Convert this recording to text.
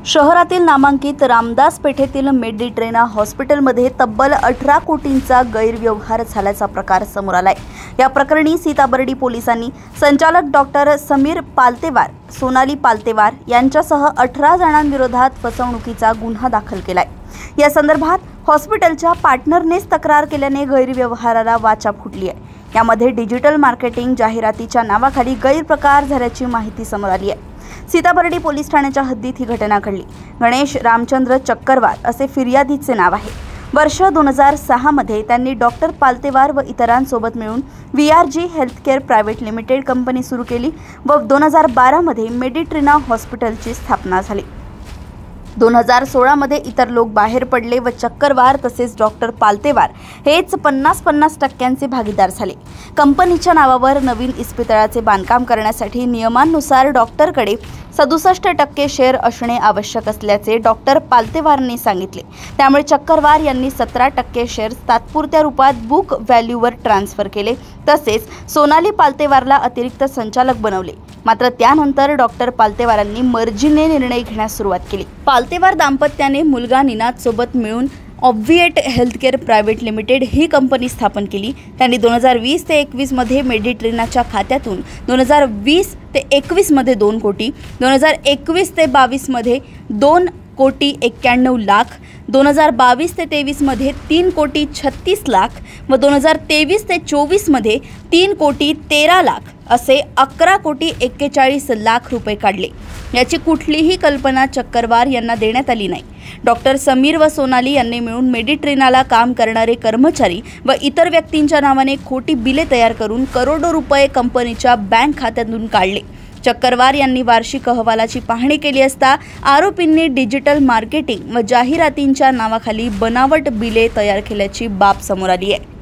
शहरातील नामांकित रामदास पेठेतील मेडिट्रेना हॉस्पिटलमध्ये तब्बल 18 कोटींचा गैरव्यवहार झाल्याचा प्रकार समोर आलाय। या प्रकरणी सीताबर्डी पोलिसांनी संचालक डॉक्टर समीर पालतेवार, सोनाली पालतेवार यांच्यासह 18 जणांविरोधात फसवणुकीचा गुन्हा दाखल केलाय। या संदर्भात हॉस्पिटलच्या पार्टनरनेच तक्रार केल्याने गैरव्यवहाराला वाचा फुटली आहे। यामध्ये डिजिटल मार्केटिंग जाहिरातीच्या नावाखाली गैरप्रकार झाल्याची माहिती समोर आली आहे। सीताबर्डी पोलीस ठाण्याच्या हद्दीत ही घटना घडली। गणेश रामचंद्र चक्करवार असे फिर्यादीचे नाव आहे। वर्ष 2006 मध्ये त्यांनी डॉक्टर पालतेवार व इतरांसोबत मिळून VRG healthcare private limited company सुरू केली व 2012 मध्ये मेडिट्रेना हॉस्पिटलची स्थापना झाली। 2016 मध्ये इतर लोक बाहेर पडले व चक्करवार तसेच डॉक्टर पालतेवार हेच 50% भागीदार झाले। कंपनीच्या नावावर नवीन इस्पितळाचे बांधकाम करण्यासाठी नियमांनुसार डॉक्टरकडे 67% शेअर असणे आवश्यक असल्याचे डॉक्टर पालतेवारने सांगितले। त्यामुळे चक्करवार यांनी 17% शेअर तात्पुरत्या रूपात बुक व्हॅल्यूवर ट्रान्सफर केले। तसेच सोनाली पालतेवारला अतिरिक्त संचालक बनवले। मात्र त्यानंतर डॉक्टर पालतेवारांनी मर्जीने निर्णय घेण्यास सुरुवात केली। पालतेवार दाम्पत्याने मुलगा निनाद सोबत मिळून ऑब्व्हिएट हेल्थकेअर प्रायव्हेट लिमिटेड ही कंपनी स्थापन केली। त्यांनी 2020 ते 21 मध्ये मेडिट्रेनाच्या खात्यातून 2020 ते 21 मध्ये 2 कोटी, 2021 ते 22 मध्ये 2,91,00,000, 2022 ते 23 मध्ये 3,36,00,000 व 2023 ते 24 मध्ये 3,13,00,000 असे 11,41,00,000 रुपये काढले। याची कुठलीही कल्पना चक्करवार यांना देण्यात आली नाही। डॉक्टर समीर व सोनाली यांनी मिळून मेडिट्रेनाला काम करणारे कर्मचारी व इतर व्यक्तींच्या नावाने खोटी बिले तयार करून करोडो रुपये कंपनीच्या बँक खात्यातून काढले। चक्करवार यांनी वार्षिक अहवालाची पाहणी केली असता आरोपींनी डिजिटल मार्केटिंग व जाहिरातींच्या नावाखाली बनावट बिले तयार केल्याची बाब समोर आली आहे।